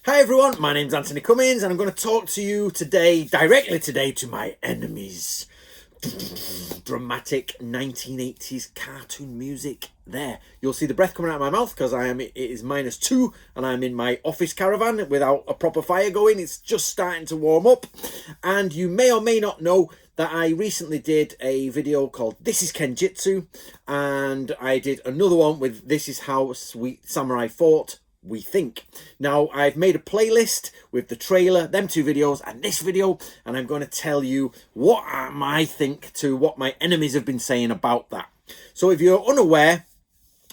Hi everyone, my name's Anthony Cummins and I'm going to talk to you today, directly today, to my enemies. Dramatic 1980s cartoon music there. You'll see the breath coming out of my mouth because it is -2 and I'm in my office caravan without a proper fire going. It's just starting to warm up. And you may or may not know that I recently did a video called This is Kenjutsu, and I did another one with This is How Sweet Samurai Fought, we think. Now, I've made a playlist with the trailer, them two videos, and this video, and I'm going to tell you what I think to what my enemies have been saying about that. So if you're unaware,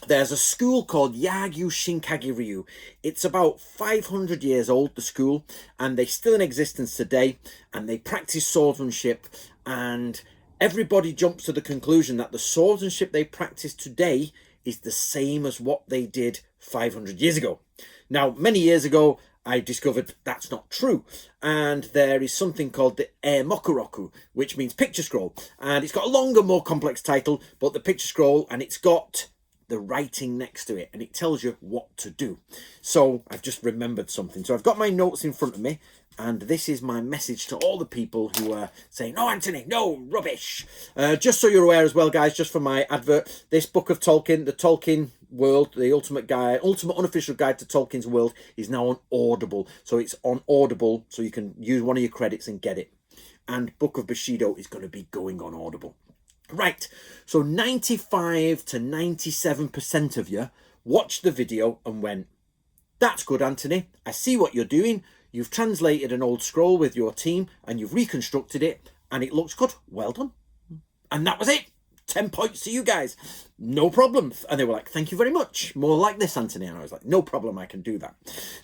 there's a school called Yagyu Shinkage Ryu. It's about 500 years old, the school, and they're still in existence today, and they practice swordsmanship, and everybody jumps to the conclusion that the swordsmanship they practice today is the same as what they did 500 years ago. Now, many years ago, I discovered that's not true. And there is something called the Mokuroku, which means picture scroll. And it's got a longer, more complex title, but the picture scroll, and it's got the writing next to it, and it tells you what to do. So I've just remembered something. So I've got my notes in front of me, and this is my message to all the people who are saying, no, Anthony, no, rubbish. Just so you're aware as well, guys, just for my advert, this book of Tolkien, the Tolkien world, the ultimate unofficial guide to Tolkien's world, is now on Audible. So it's on Audible, so you can use one of your credits and get it. And Book of Bushido is going to be going on Audible. Right, so 95 to 97% of you watched the video and went, that's good, Anthony. I see what you're doing. You've translated an old scroll with your team and you've reconstructed it and it looks good. Well done. And that was it. 10 points to you guys. No problem. And they were like, thank you very much. More like this, Anthony. And I was like, no problem. I can do that.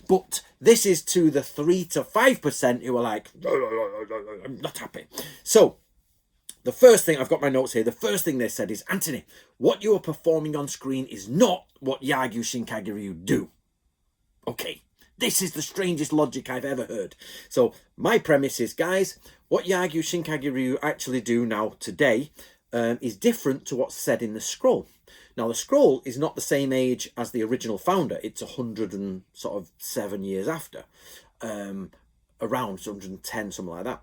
But this is to the 3 to 5% who are like, I'm not happy. So the first thing, I've got my notes here, the first thing they said is, Anthony, what you are performing on screen is not what Yagyu Shinkage Ryu do. Okay, this is the strangest logic I've ever heard. So my premise is, guys, what Yagyu Shinkage Ryu actually do now today is different to what's said in the scroll. Now, the scroll is not the same age as the original founder. It's 107 years after, around 110, something like that.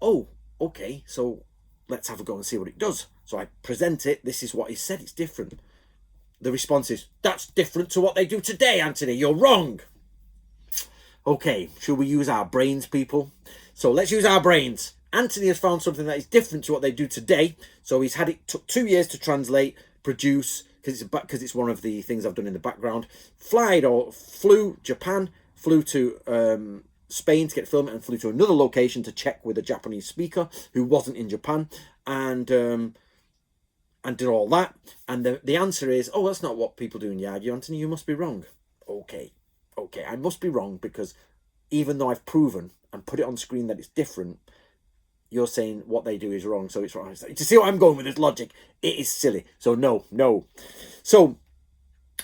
Oh, okay, so let's have a go and see what it does. So I present it. This is what he said. It's different. The response is, that's different to what they do today, Anthony. You're wrong. Okay, should we use our brains, people? So let's use our brains. Anthony has found something that is different to what they do today. So took 2 years to translate, produce, because it's one of the things I've done in the background. Flew Japan, flew to Spain to get filmed, and flew to another location to check with a Japanese speaker who wasn't in Japan, and did all that. And the answer is, oh, that's not what people do in Yagyu, Anthony. You must be wrong. Okay, I must be wrong, because even though I've proven and put it on screen that it's different, you're saying what they do is wrong, so it's wrong. Do you see what I'm going with this logic? It is silly. So no. So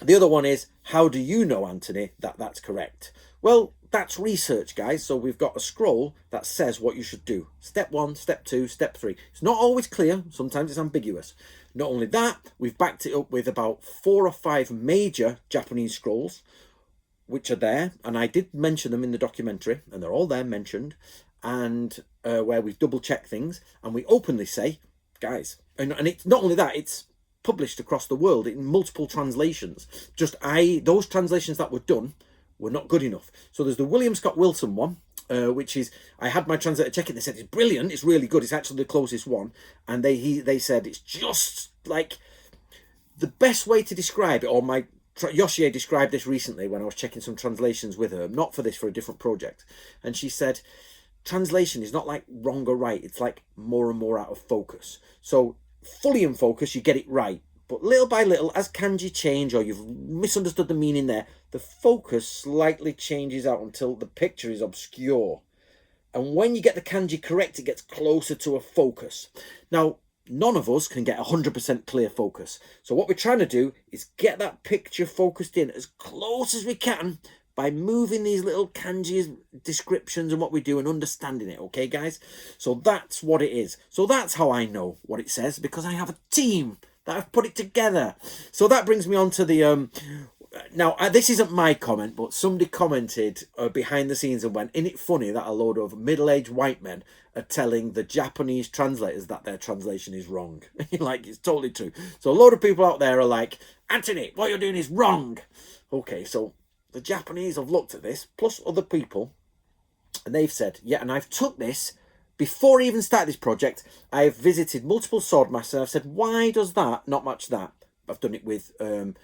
the other one is, how do you know, Anthony, that that's correct? Well, that's research, guys. So we've got a scroll that says what you should do. Step 1, step 2, step 3. It's not always clear. Sometimes it's ambiguous. Not only that, we've backed it up with about 4 or 5 major Japanese scrolls, which are there. And I did mention them in the documentary, and they're all there mentioned. And where we've double-checked things. And we openly say, guys, and it's not only that, it's published across the world in multiple translations. Those translations that were done were not good enough. So there's the William Scott Wilson one, which is, I had my translator check it. They said it's brilliant, it's really good, it's actually the closest one. And they said it's just like the best way to describe it. Or Yoshie described this recently when I was checking some translations with her, not for this, for a different project. And she said, translation is not like wrong or right, it's like more and more out of focus. So fully in focus, you get it right. But little by little, as kanji change or you've misunderstood the meaning there, the focus slightly changes out until the picture is obscure. And when you get the kanji correct, it gets closer to a focus. Now, none of us can get 100% clear focus. So what we're trying to do is get that picture focused in as close as we can by moving these little kanji descriptions and what we do and understanding it, okay, guys? So that's what it is. So that's how I know what it says, because I have a team that I've put it together. So that brings me on to the Now, this isn't my comment, but somebody commented behind the scenes and went, "Isn't it funny that a load of middle-aged white men are telling the Japanese translators that their translation is wrong?" Like, it's totally true. So a load of people out there are like, "Anthony, what you're doing is wrong." Okay, so the Japanese have looked at this, plus other people, and they've said, yeah, and I've took this, before I even started this project, I've visited multiple swordmasters, and I've said, why does that not match that? I've done it with Miyamoto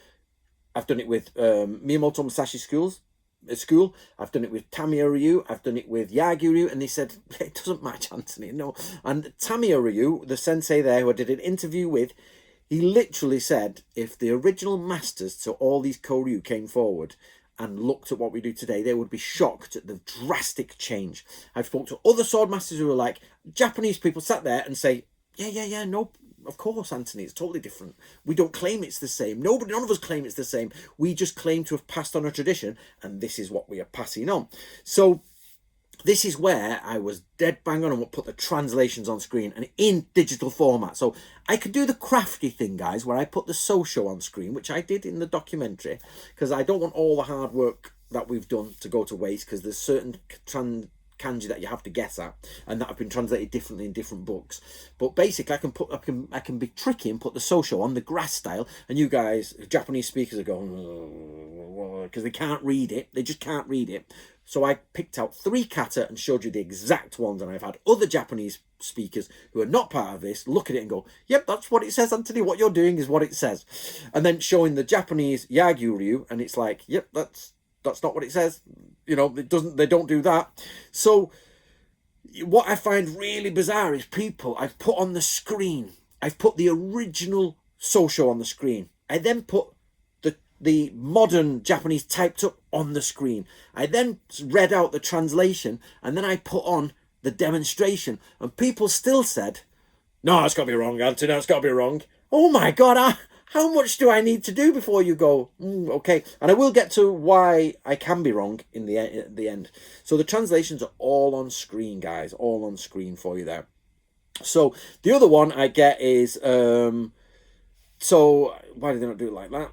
Musashi's school. I've done it with Tamiya Ryu. I've done it with Yagi Ryu, and they said it doesn't match, Anthony. No, and Tamiya Ryu, the sensei there, who I did an interview with, he literally said if the original masters to all these Koryu came forward and looked at what we do today, they would be shocked at the drastic change. I've spoken to other sword masters who are like, Japanese people sat there and say, yeah, no. Of course, Anthony, it's totally different. We don't claim it's the same. None of us claim it's the same. We just claim to have passed on a tradition, and this is what we are passing on. So this is where I was dead bang on and put the translations on screen and in digital format. So I could do the crafty thing, guys, where I put the social on screen, which I did in the documentary, because I don't want all the hard work that we've done to go to waste, because there's certain kanji that you have to guess at, and that have been translated differently in different books. But basically, I can be tricky and put the social on the grass style, and you guys, Japanese speakers, are going because they can't read it. They just can't read it. So I picked out 3 kata and showed you the exact ones, and I've had other Japanese speakers who are not part of this look at it and go, "Yep, that's what it says, Anthony. What you're doing is what it says," and then showing the Japanese Yagyu Ryu, and it's like, "Yep, that's not what it says." You know, they don't do that. So what I find really bizarre is people I've put on the screen. I've put the original social on the screen. I then put the modern Japanese typed up on the screen. I then read out the translation, and then I put on the demonstration. And people still said, "No, it's got to be wrong, Anthony. It's got to be wrong." Oh my God, how much do I need to do before you go, okay? And I will get to why I can be wrong at the end. So the translations are all on screen, guys, all on screen for you there. So the other one I get is, so why did they not do it like that?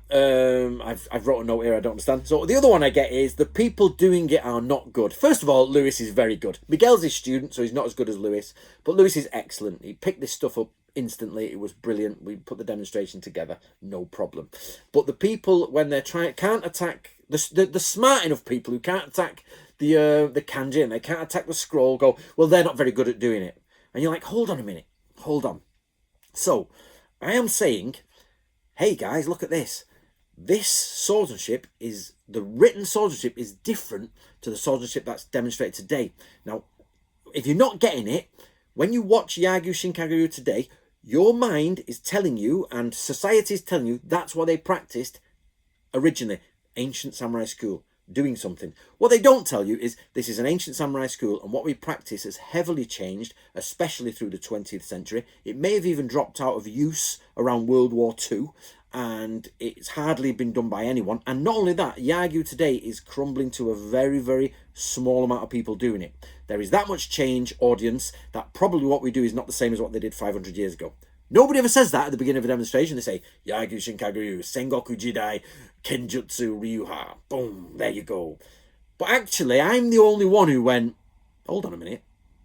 I've wrote a note here, I don't understand. So the other one I get is the people doing it are not good. First of all, Lewis is very good. Miguel's his student, so he's not as good as Lewis, but Lewis is excellent. He picked this stuff up instantly. It was brilliant. We put the demonstration together, no problem. But the people, when they're can't attack the smart enough people who can't attack the kanji and they can't attack the scroll, go, well, they're not very good at doing it. And you're like, hold on a minute, hold on. So I am saying, hey guys, look at this. This swordsmanship is, the written swordsmanship is different to the swordsmanship that's demonstrated today. Now, if you're not getting it, when you watch Yagyu Shinkagyu today, your mind is telling you, and society is telling you, that's what they practiced originally. Ancient samurai school, doing something. What they don't tell you is this is an ancient samurai school, and what we practice has heavily changed, especially through the 20th century. It may have even dropped out of use around World War II, and it's hardly been done by anyone. And not only that, Yagyu today is crumbling to a very, very small amount of people doing it. There is that much change, audience, that probably what we do is not the same as what they did 500 years ago. Nobody ever says that at the beginning of a demonstration. They say, Yagyu Shinkagyu, Sengoku Jidai, Kenjutsu Ryuha. Boom, there you go. But actually, I'm the only one who went, hold on a minute.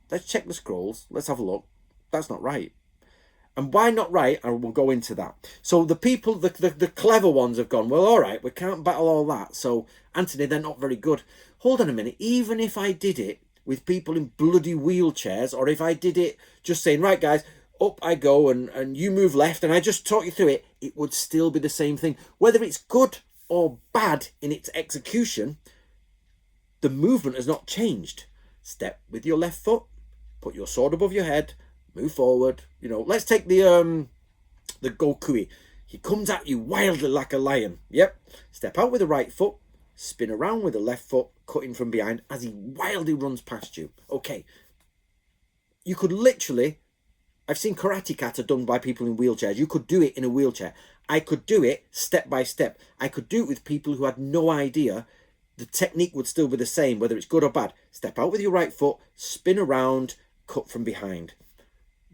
Let's check the scrolls. Let's have a look. That's not right. And why not right? I will go into that. So the people, the clever ones have gone, well, all right, we can't battle all that. So, Anthony, they're not very good. Hold on a minute. Even if I did it with people in bloody wheelchairs, or if I did it just saying, right, guys, up I go and you move left and I just talk you through it, it would still be the same thing. Whether it's good or bad in its execution, the movement has not changed. Step with your left foot, put your sword above your head, move forward. You know, let's take the Gokui. He comes at you wildly like a lion. Yep. Step out with the right foot, spin around with the left foot, cutting from behind as he wildly runs past you. Okay. You could literally, I've seen karate kata done by people in wheelchairs. You could do it in a wheelchair. I could do it step by step. I could do it with people who had no idea. The technique would still be the same, whether it's good or bad. Step out with your right foot, spin around, cut from behind.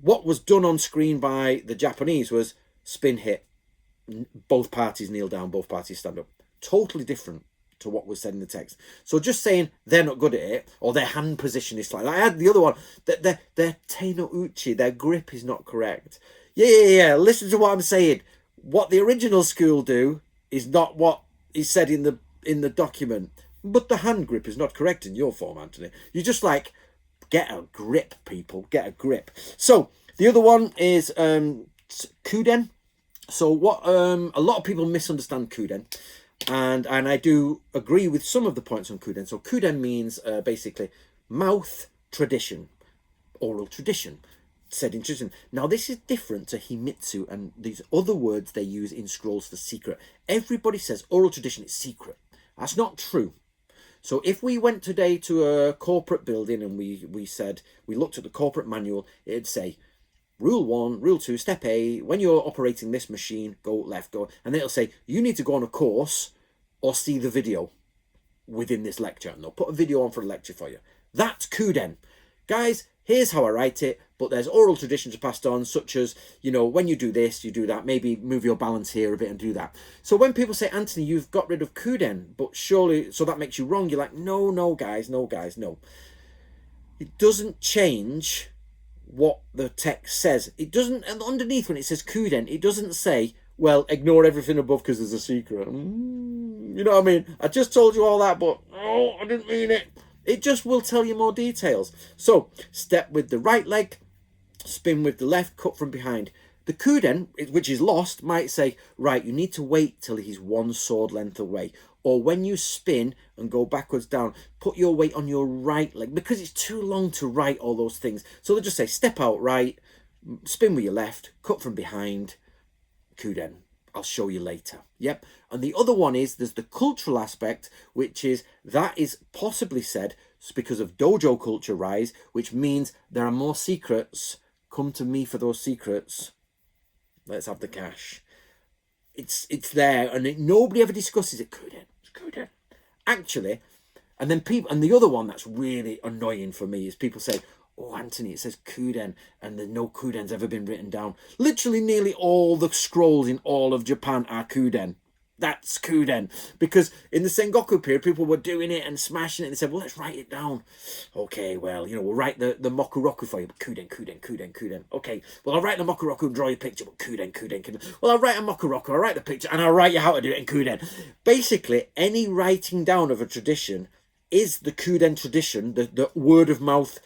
What was done on screen by the Japanese was spin hit. Both parties kneel down, both parties stand up. totally different to what was said in the text. So just saying they're not good at it, or their hand position is slightly, I had the other one, that their te no uchi, their grip is not correct. Yeah. Listen to what I'm saying. What the original school do is not what is said in the document. But the hand grip is not correct in your form, Anthony. You just like, get a grip, people. Get a grip. So the other one is kuden. So what a lot of people misunderstand kuden. And I do agree with some of the points on kuden. So kuden means basically mouth tradition, oral tradition, said in tradition. Now this is different to himitsu and these other words they use in scrolls for secret. Everybody says oral tradition is secret. That's not true. So if we went today to a corporate building and we said, we looked at the corporate manual, it'd say, Rule 1, Rule 2, Step A, when you're operating this machine, go left, go... And then it'll say, you need to go on a course or see the video within this lecture. And they'll put a video on for a lecture for you. That's kuden. Guys, here's how I write it, but there's oral traditions passed on, such as, you know, when you do this, you do that, maybe move your balance here a bit and do that. So when people say, Anthony, you've got rid of kuden, but surely, so that makes you wrong, you're like, no, guys, no. It doesn't change what the text says. It doesn't, and underneath when it says kuden, it doesn't say, well, ignore everything above because there's a secret. You know what I mean? I just told you all that, but I didn't mean it. It just will tell you more details. So, step with the right leg, spin with the left, cut from behind. The kuden, which is lost, might say, right, you need to wait till he's one sword length away. Or when you spin and go backwards down, put your weight on your right leg, because it's too long to write all those things. So they'll just say, step out right, spin with your left, cut from behind, kuden. I'll show you later. Yep. And the other one is, there's the cultural aspect, which is, that is possibly said because of dojo culture rise, which means there are more secrets. Come to me for those secrets. Let's have the cash. It's there, and nobody ever discusses it. Kuden. Actually, and then people, and the other one that's really annoying for me is people say, oh, Anthony, it says kuden, and there's no kuden's ever been written down. Literally nearly all the scrolls in all of Japan are kuden. That's kuden. Because in the Sengoku period, people were doing it and smashing it, and they said, well, let's write it down. Okay, well, you know, we'll write the mokuroku for you, but kuden. Okay, well, I'll write the mokuroku and draw your picture, but kuden. Well, I'll write a mokuroku, I'll write the picture, and I'll write you how to do it in kuden. Basically, any writing down of a tradition is the kuden tradition, the word of mouth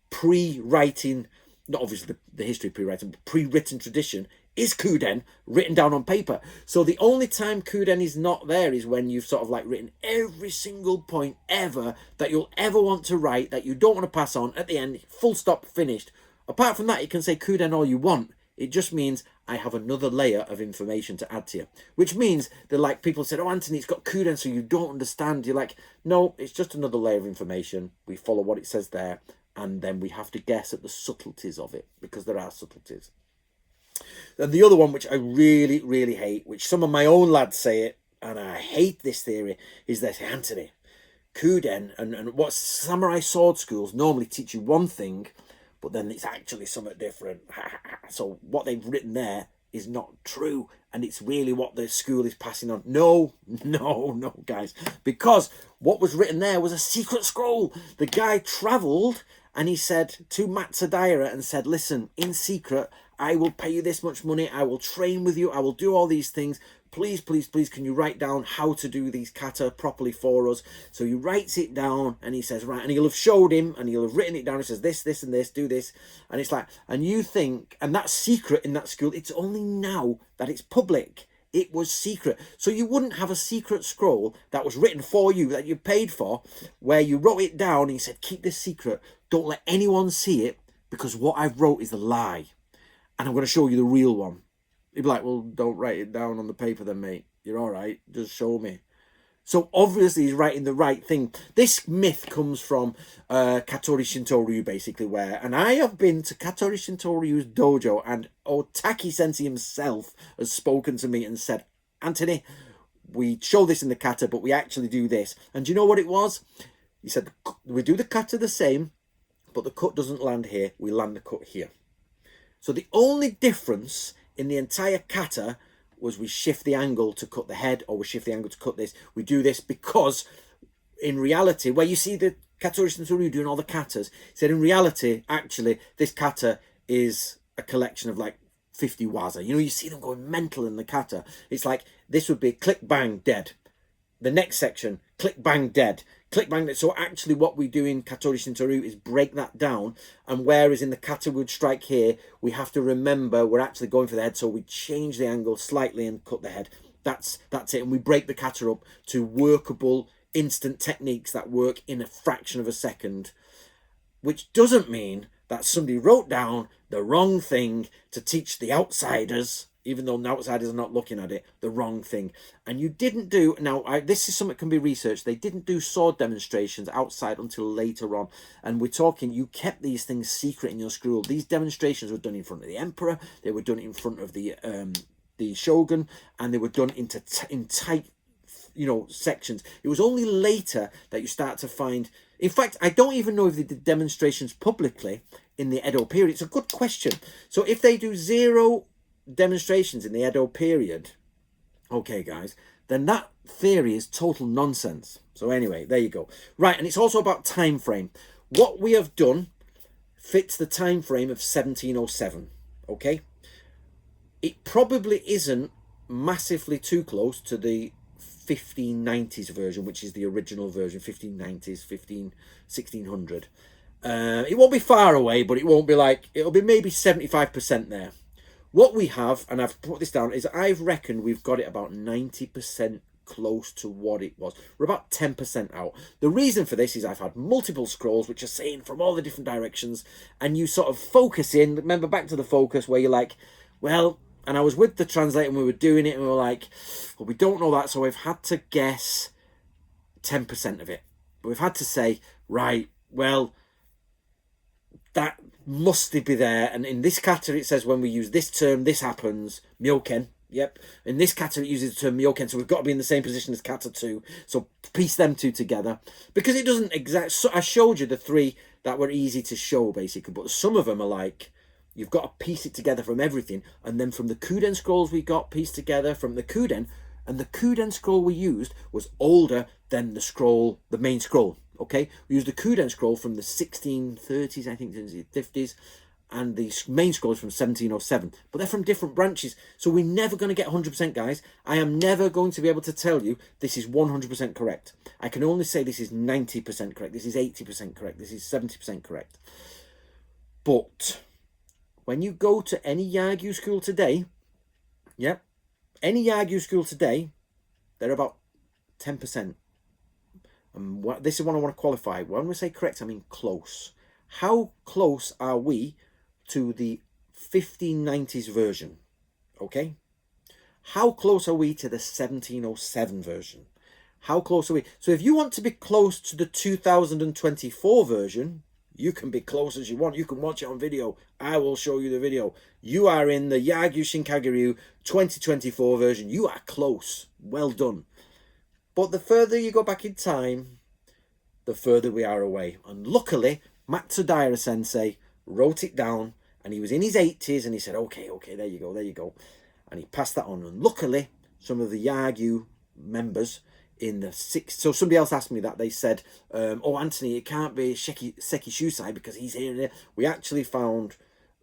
pre-writing, not obviously the history pre-writing, but pre-written tradition is kuden written down on paper. So the only time kuden is not there is when you've sort of like written every single point ever that you'll ever want to write, that you don't want to pass on at the end, full stop, finished. Apart from that, you can say kuden all you want. It just means I have another layer of information to add to you. Which means that, like, people said, oh, Anthony, it's got kuden, so you don't understand. You're like, no, it's just another layer of information. We follow what it says there, and then we have to guess at the subtleties of it, because there are subtleties. And the other one, which I really, really hate, which some of my own lads say it, and I hate this theory, is that, Anthony, kuden and what samurai sword schools normally teach you one thing, but then it's actually something different. So what they've written there is not true, and it's really what the school is passing on. No, guys, because what was written there was a secret scroll. The guy travelled, and he said to Matsudaira and said, listen, in secret, I will pay you this much money. I will train with you. I will do all these things. Please, can you write down how to do these kata properly for us? So he writes it down, and he says, right, and he'll have showed him, and he'll have written it down. He says, this, and this, do this. And it's like, and you think, and that's secret in that school. It's only now that it's public. It was secret. So you wouldn't have a secret scroll that was written for you, that you paid for, where you wrote it down, and you said, keep this secret. Don't let anyone see it, because what I've wrote is a lie. And I'm going to show you the real one. He'd be like, well, don't write it down on the paper then, mate. You're all right. Just show me. So obviously he's writing the right thing. This myth comes from Katori Shinto-ryu, basically, where... And I have been to Katori Shinto-ryu's dojo, and Otaki Sensei himself has spoken to me and said, Anthony, we show this in the kata, but we actually do this. And do you know what it was? He said, we do the kata the same, but the cut doesn't land here. We land the cut here. So the only difference in the entire kata was we shift the angle to cut the head, or we shift the angle to cut this. We do this because in reality, where you see the Katori Shintaro doing all the katas, said in reality, actually, this kata is a collection of like 50 waza. You know, you see them going mental in the kata. It's like, this would be click, bang, dead. The next section, click, bang, dead. Click, bang, dead. So actually what we do in Katori Shintaro is break that down. And whereas in the kata would strike here, we have to remember we're actually going for the head. So we change the angle slightly and cut the head. That's it. And we break the kata up to workable instant techniques that work in a fraction of a second, which doesn't mean that somebody wrote down the wrong thing to teach the outsiders, even though the outsiders are not looking at it, the wrong thing. And you didn't do, now this is something that can be researched, they didn't do sword demonstrations outside until later on. And we're talking, you kept these things secret in your school. These demonstrations were done in front of the emperor, they were done in front of the shogun, and they were done in tight, you know, sections. It was only later that you start to find, in fact, I don't even know if they did demonstrations publicly in the Edo period. It's a good question. So if they do 0 demonstrations in the Edo period, okay guys, then that theory is total nonsense. So anyway, there you go. Right, and it's also about time frame. What we have done fits the time frame of 1707, okay? It probably isn't massively too close to the 1590s version, which is the original version, 1590s, 1600. It won't be far away, but it won't be like, it'll be maybe 75% there. What we have, and I've put this down, is I've reckoned we've got it about 90% close to what it was. We're about 10% out. The reason for this is I've had multiple scrolls which are saying from all the different directions, and you sort of focus in, remember back to the focus where you're like, well, and I was with the translator and we were doing it and we were like, well, we don't know that, so we've had to guess 10% of it. But we've had to say, right, well, that must be there. And in this kata, it says when we use this term, this happens. Myoken. Yep. In this kata, it uses the term myoken. So we've got to be in the same position as kata 2. So piece them two together. Because it doesn't exact. So I showed you the 3 that were easy to show, basically. But some of them are like, you've got to piece it together from everything. And then from the Kuden scrolls we got pieced together from the Kuden. And the Kuden scroll we used was older than the scroll, the main scroll. Okay, we used the Kuden scroll from the 1630s, I think, the 50s, and the main scroll is from 1707. But they're from different branches, so we're never going to get 100%, guys. I am never going to be able to tell you this is 100% correct. I can only say this is 90% correct, this is 80% correct, this is 70% correct. But when you go to any Yagyu school today, yep, any Yagyu school today, they're about 10%. And this is what I want to qualify. When we say correct, I mean close. How close are we to the 1590s version? Okay. How close are we to the 1707 version? How close are we? So if you want to be close to the 2024 version, you can be close as you want. You can watch it on video. I will show you the video. You are in the Yagyu Shinkaguryu 2024 version. You are close. Well done. But the further you go back in time, the further we are away. And luckily, Matsudaira Sensei wrote it down, and he was in his 80s, and he said, okay, there you go. And he passed that on. And luckily, some of the Yagyu members in the 60s, so somebody else asked me that, they said, oh, Anthony, it can't be Seki Shusai because he's here and there. We actually found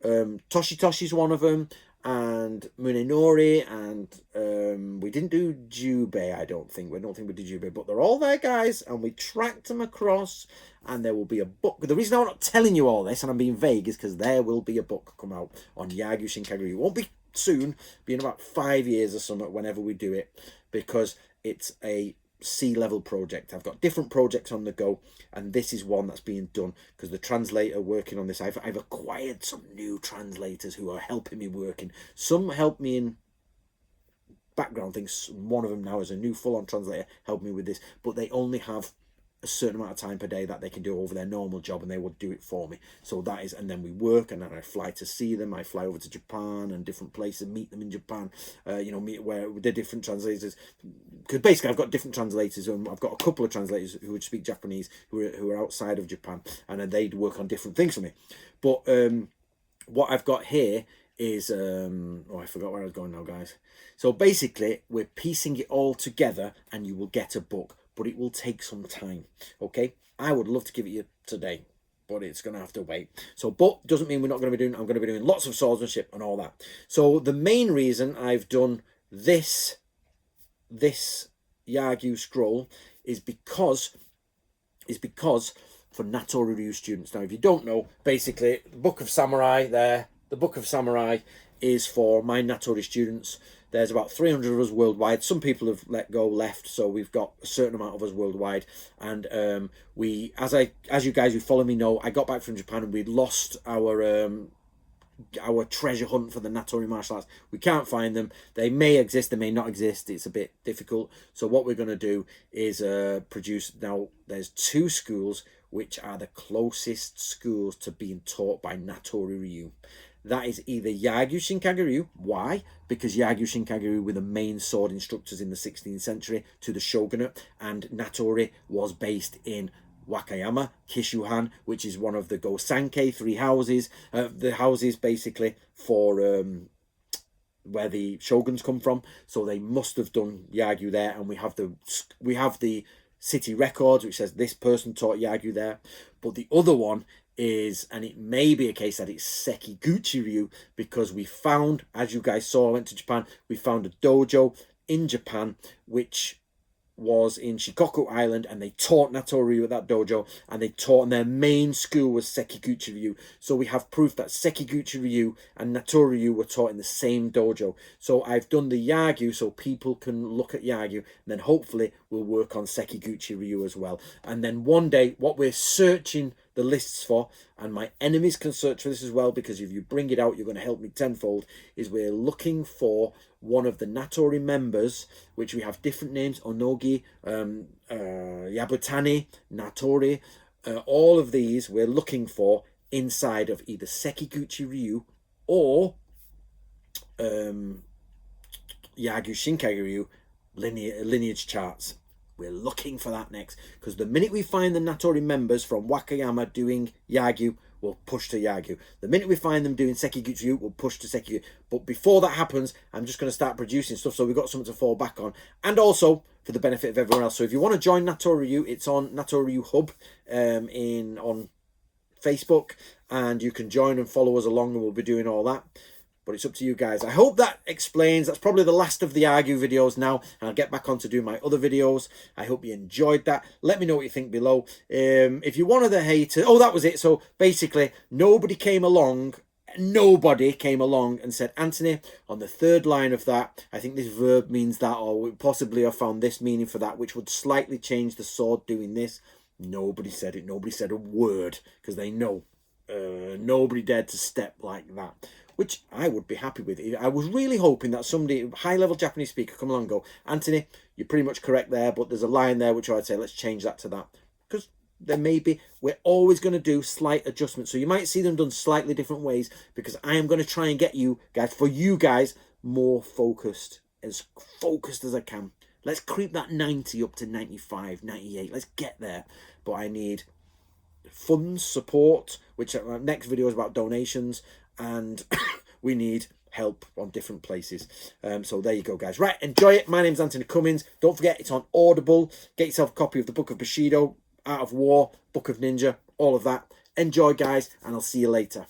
Toshitoshi's one of them, and Munenori, and we didn't do Jubei, I don't think we did Jubei, but they're all there, guys, and we tracked them across, and there will be a book. The reason I'm not telling you all this and I'm being vague is because there will be a book come out on Yagyu Shinkaguryu. It won't be soon, be in about 5 years or something whenever we do it, because it's a C-level project. I've got different projects on the go, and this is one that's being done because the translator working on this, I've acquired some new translators who are helping me working. Some help me in background things. One of them now is a new full-on translator helping me with this, but they only have a certain amount of time per day that they can do over their normal job, and they would do it for me. So that is, and then we work, and then I fly to see them. I fly over to Japan and different places, meet them in Japan, meet where the different translators, because basically I've got different translators, and I've got a couple of translators who would speak Japanese who are outside of Japan, and then they'd work on different things for me. But what I've got here, is oh, I forgot where I was going now, guys. So basically we're piecing it all together and you will get a book, but it will take some time. Okay, I would love to give it you today, but it's gonna have to wait. So, but doesn't mean we're not going to be doing, I'm going to be doing lots of swordsmanship and all that. So the main reason I've done this Yagyu scroll is because for Natori Ryu students. Now, if you don't know, basically, the Book of Samurai there, the Book of Samurai is for my Natori students. There's about 300 of us worldwide. Some people have left, so we've got a certain amount of us worldwide. And as you guys who follow me know, I got back from Japan and we'd lost our treasure hunt for the Natori martial arts. We can't find them. They may exist, they may not exist. It's a bit difficult. So what we're going to do is produce, now there's 2 schools which are the closest schools to being taught by Natori Ryu. That is either Yagyu Shinkage Ryu. Why? Because Yagyu Shinkage Ryu were the main sword instructors in the 16th century to the shogunate, and Natori was based in Wakayama, Kishuhan, which is one of the Gosankei 3 houses, the houses basically for where the shoguns come from. So they must have done Yagyu there, and we have the city records which says this person taught Yagyu there. But the other one is, and it may be a case that it's Sekiguchi Ryu, because we found, as you guys saw, I went to Japan, we found a dojo in Japan which was in Shikoku Island, and they taught Natori Ryu at that dojo, and they taught, and their main school was Sekiguchi Ryu. So we have proof that Sekiguchi Ryu and Natori Ryu were taught in the same dojo. So I've done the Yagyu so people can look at Yagyu, and then hopefully we'll work on Sekiguchi Ryu as well. And then one day, what we're searching the lists for, and my enemies can search for this as well, because if you bring it out, you're going to help me tenfold, is we're looking for one of the Natori members, which we have different names, Onogi, Yabutani, Natori, all of these we're looking for inside of either Sekiguchi Ryu or Yagyu Shinkage Ryu lineage charts. We're looking for that next, because the minute we find the Natori members from Wakayama doing Yagyu, we'll push to Yagyu. The minute we find them doing Sekiguchi Ryu, we'll push to Sekiguchi. But before that happens, I'm just going to start producing stuff so we've got something to fall back on. And also for the benefit of everyone else. So if you want to join Natori Ryu, it's on Natori Ryu Hub on Facebook, and you can join and follow us along, and we'll be doing all that. But it's up to you guys. I hope that explains. That's probably the last of the Yagyu videos now, and I'll get back on to do my other videos. I hope you enjoyed that. Let me know what you think below. If you're one of the haters... Oh, that was it. So basically, nobody came along and said, Anthony, on the 3rd line of that, I think this verb means that, or possibly I found this meaning for that, which would slightly change the sword doing this. Nobody said it. Nobody said a word, because they know. Nobody dared to step like that, which I would be happy with. I was really hoping that somebody, high-level Japanese speaker, come along and go, Anthony, you're pretty much correct there, but there's a line there which I'd say, let's change that to that. Because there may be, we're always going to do slight adjustments. So you might see them done slightly different ways, because I am going to try and get you guys, more focused as I can. Let's creep that 90 up to 95, 98. Let's get there. But I need funds, support, which our next video is about donations, and we need help on different places. So there you go, guys. Right, enjoy it. My name's Anthony Cummins. Don't forget, it's on Audible. Get yourself a copy of the Book of Bushido, Art of War, Book of Ninja, all of that. Enjoy, guys, and I'll see you later.